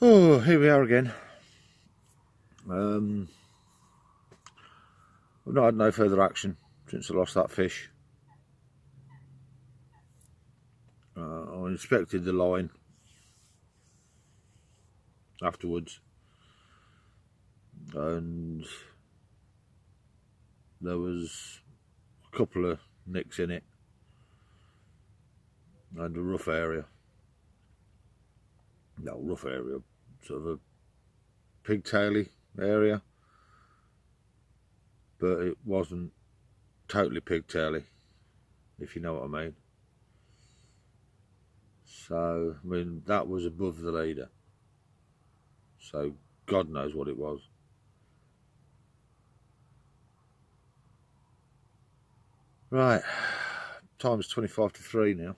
Oh, here we are again. I've not had no further action since I lost that fish. I inspected the line afterwards, and there was a couple of nicks in it and a rough area. No, rough area, sort of a pigtaily area, but it wasn't totally pigtaily, if you know what I mean. So, I mean, that was above the leader, so God knows what it was. Right, time's 25 to 3 now.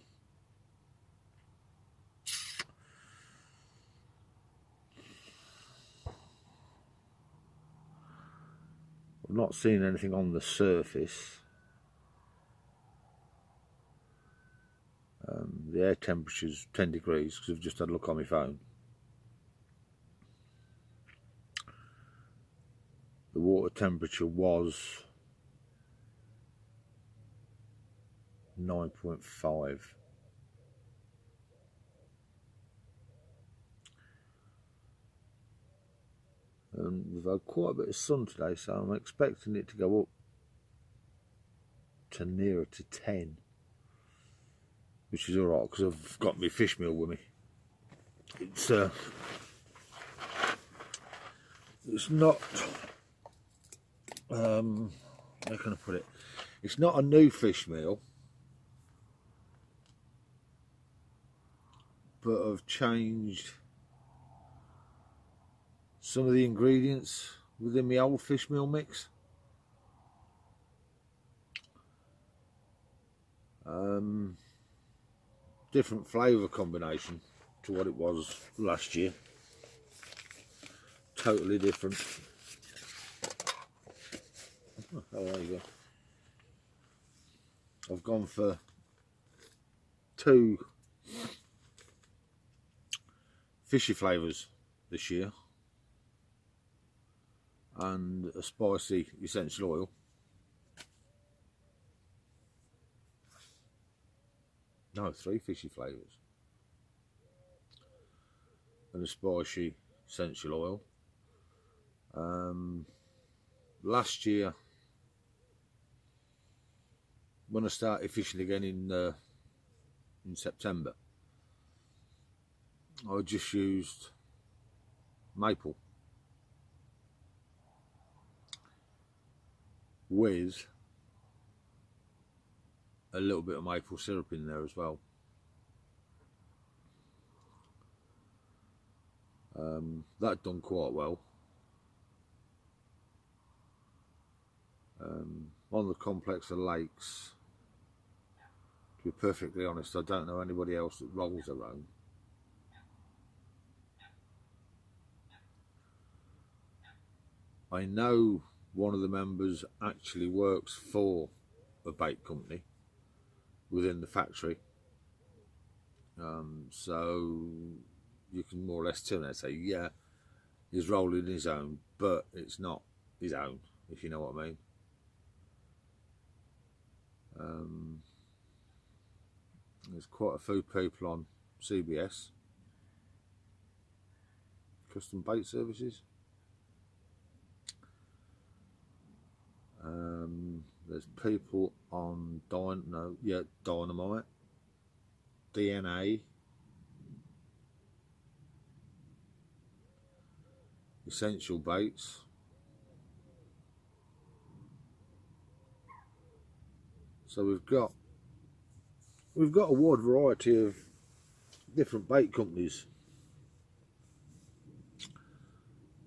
I've not seen anything on the surface. The air temperature's 10 degrees because I've just had a look on my phone. The water temperature was 9.5. We've had quite a bit of sun today, so I'm expecting it to go up to nearer to 10, which is alright because I've got my fish meal with me. It's not, how can I put it? It's not a new fish meal, but I've changed some of the ingredients within my old fish meal mix. Different flavour combination to what it was last year. Totally different. Oh, there you go. I've gone for 2 fishy flavours this year and a spicy essential oil. No, 3 fishy flavours and a spicy essential oil. Last year, when I started fishing again in September, I just used maple with a little bit of maple syrup in there as well. That done quite well. On the complex of lakes, to be perfectly honest, I don't know anybody else that rolls their own. I know one of the members actually works for a bait company within the factory, so you can more or less turn and say, yeah, he's rolling his own, but it's not his own, if you know what I mean. There's quite a few people on CBS, Custom Bait Services. There's people on Dynamite, DNA, Essential Baits. So we've got a wide variety of different bait companies,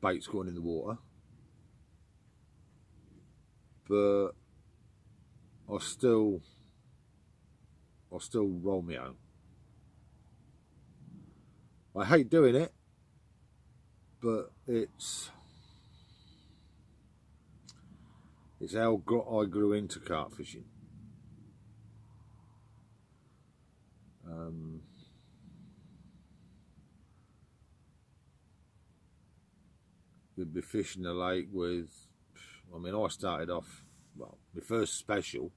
baits going in the water, but I still roll my own. I hate doing it, but it's how I grew into carp fishing. you'd be fishing a lake with, I mean, I started off, well, my first special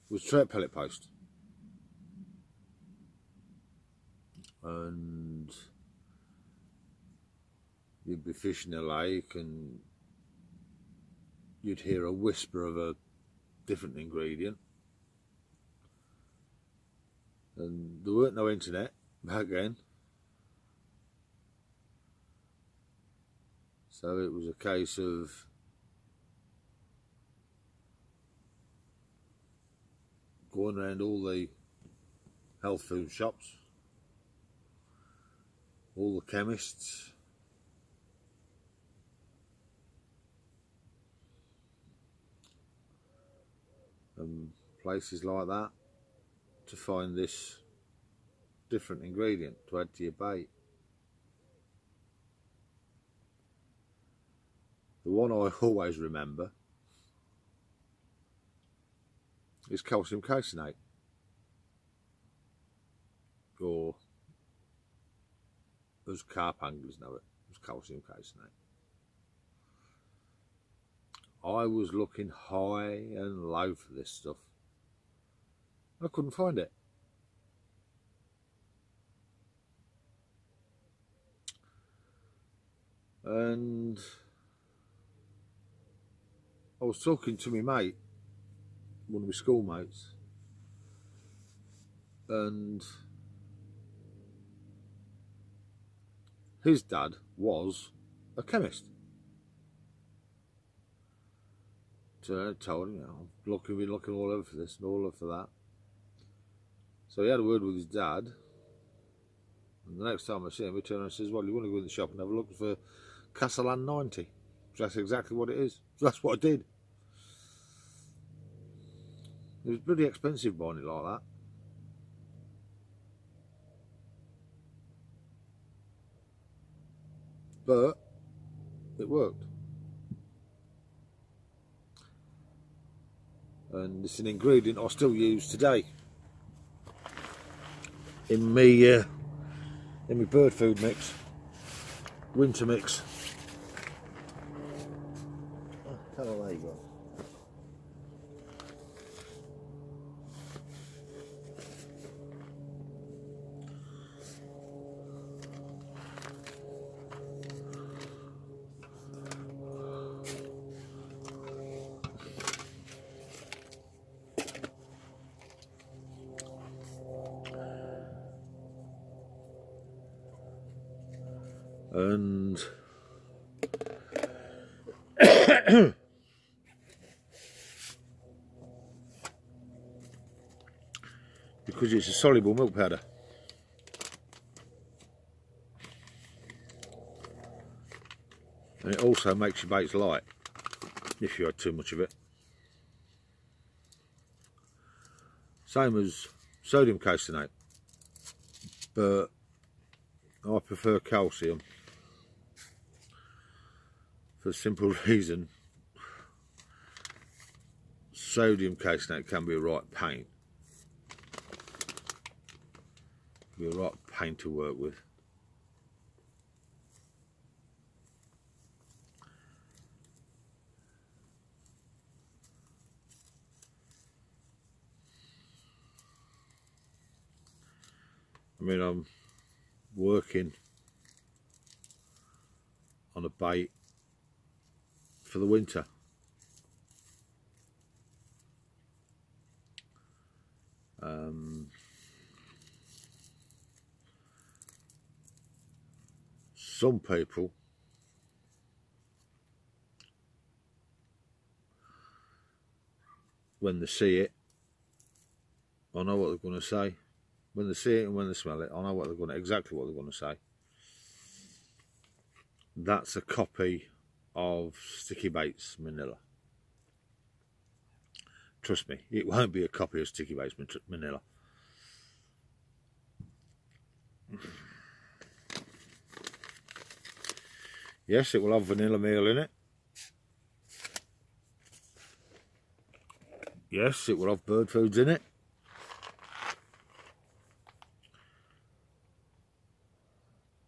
was trout pellet post. And you'd be fishing a lake and you'd hear a whisper of a different ingredient. And there weren't no internet back then. So it was a case of going around all the health food shops, all the chemists, and places like that to find this different ingredient to add to your bait. The one I always remember is calcium caseinate, or as carp anglers know it, as calcium caseinate. I was looking high and low for this stuff. I couldn't find it. And I was talking to my mate, one of my schoolmates, and his dad was a chemist. So I told him, been looking all over for this and all over for that. So he had a word with his dad, and the next time I see him, he turned around and says, well, you want to go in the shop and have a look for Castellan 90? So that's exactly what it is. So that's what I did. It was pretty expensive buying it like that. But it worked. And it's an ingredient I still use today in my bird food mix, winter mix. Oh, there you go. And because it's a soluble milk powder, and it also makes your baits light if you had too much of it. Same as sodium caseinate, but I prefer calcium for the simple reason sodium caseinate can be a right pain. Be a right pain to work with. I mean, I'm working on a bait for the winter. Some people when they see it, I know what they're going to say. When they see it and when they smell it, I know exactly what they're going to say. That's a copy of Sticky Baits Manila. Trust me, it won't be a copy of Sticky Baits Manila. Yes, it will have vanilla meal in it. Yes, it will have bird foods in it.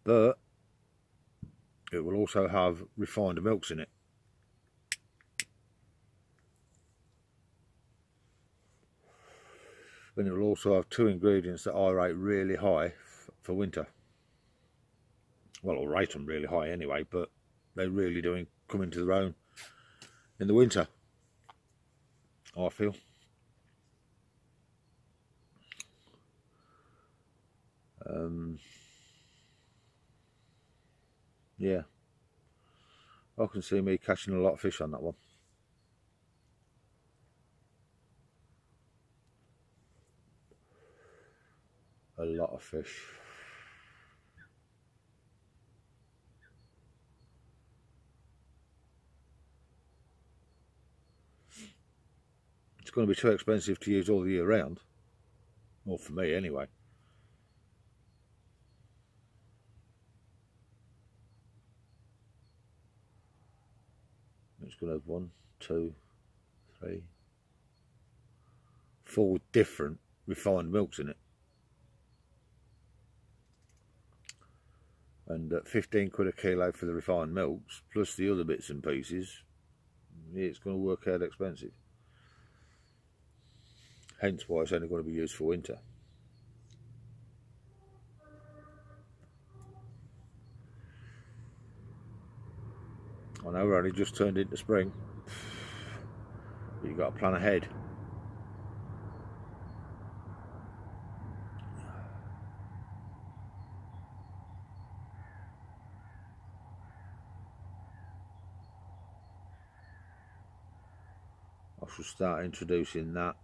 But it will also have refined milks in it. Then it will also have two ingredients that I rate really high for winter. Well, I'll rate them really high anyway, but they really do come into their own in the winter, I feel. Yeah, I can see me catching a lot of fish on that one. A lot of fish. It's going to be too expensive to use all the year round. Well, for me anyway. It's going to have 1, 2, 3, 4 different refined milks in it. And at 15 quid a kilo for the refined milks, plus the other bits and pieces, it's going to work out expensive. Hence why it's only going to be used for winter. I know we're only just turned into spring, but you've got to plan ahead. I should start introducing that.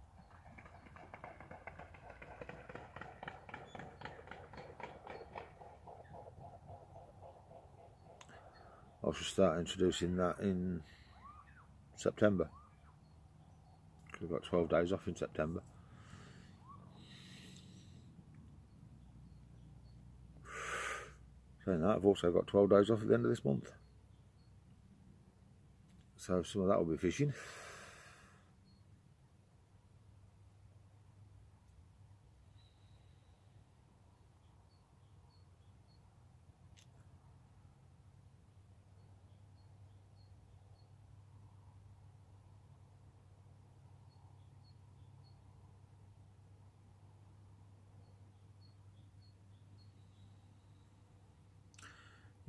I should start introducing that in September. We've got 12 days off in September. Saying that, I've also got 12 days off at the end of this month. So some of that will be fishing.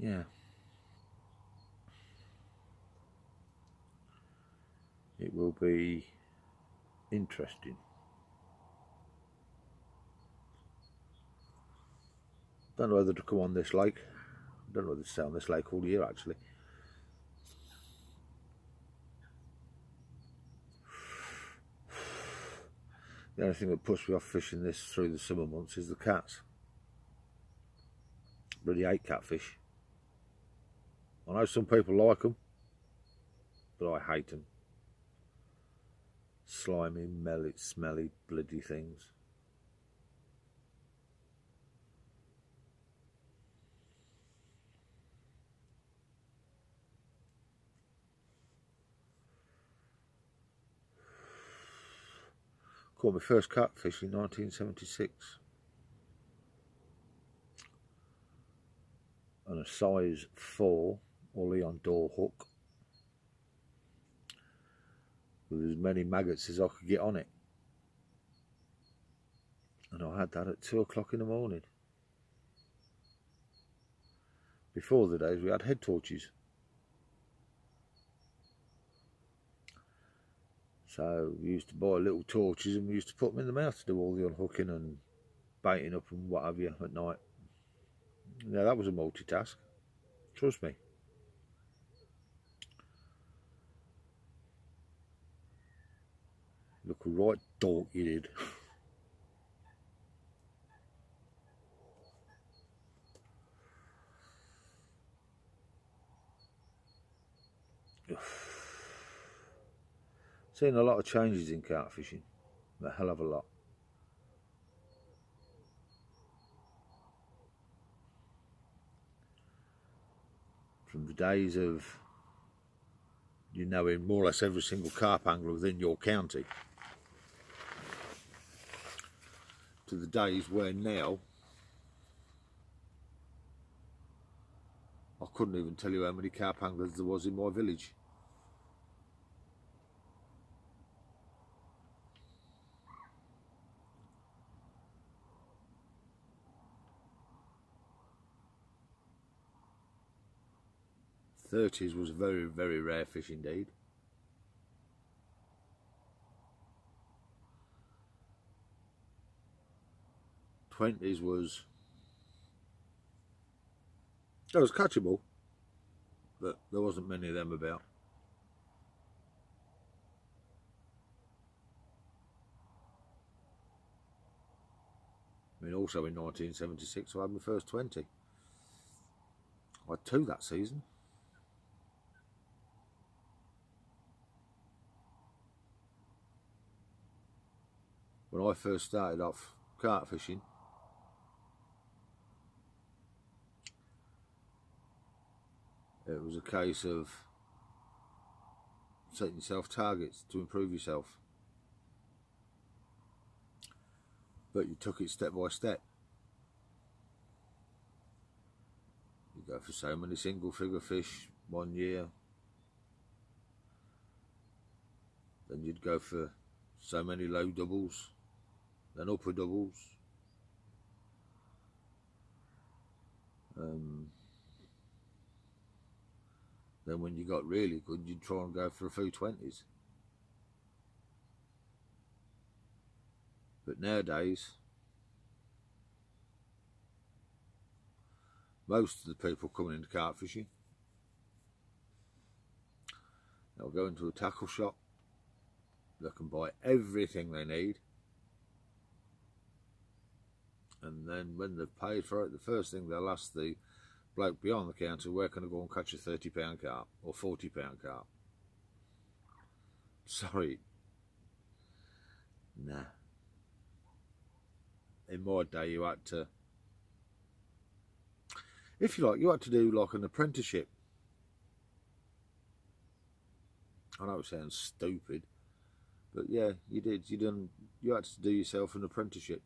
Yeah. It will be interesting. Don't know whether to come on this lake. Don't know whether to stay on this lake all year actually. The only thing that puts me off fishing this through the summer months is the cats. Really hate catfish. I know some people like them, but I hate them. Slimy, smelly, bloody things. Caught my first catfish in 1976. On a size 4 Oleon door hook. With as many maggots as I could get on it. And I had that at 2 o'clock in the morning. Before the days we had head torches. So we used to buy little torches and we used to put them in the mouth to do all the unhooking and baiting up and what have you at night. Yeah, that was a multitask. Trust me. Look a right dork you did. Seen a lot of changes in carp fishing, a hell of a lot. From the days of you knowing more or less every single carp angler within your county, to the days where now I couldn't even tell you how many carp anglers there was in my village. '30s was very, very rare fish indeed. '20s was, it was catchable, but there wasn't many of them about. I mean, also in 1976 I had my first 20. I had 2 that season. When I first started off carp fishing, it was a case of setting yourself targets to improve yourself, but you took it step by step. You go for so many single figure fish one year, then you'd go for so many low doubles, then upper doubles, then when you got really good, you'd try and go for a few 20s. But nowadays, most of the people coming into carp fishing, they'll go into a tackle shop, they can buy everything they need, and then when they've paid for it, the first thing they'll ask the bloke behind the counter, where can I go and catch a 30-pound carp or 40-pound carp? Sorry, nah. In my day, you had to, if you like, you had to do like an apprenticeship. I know it sounds stupid, but yeah, you did. You had to do yourself an apprenticeship.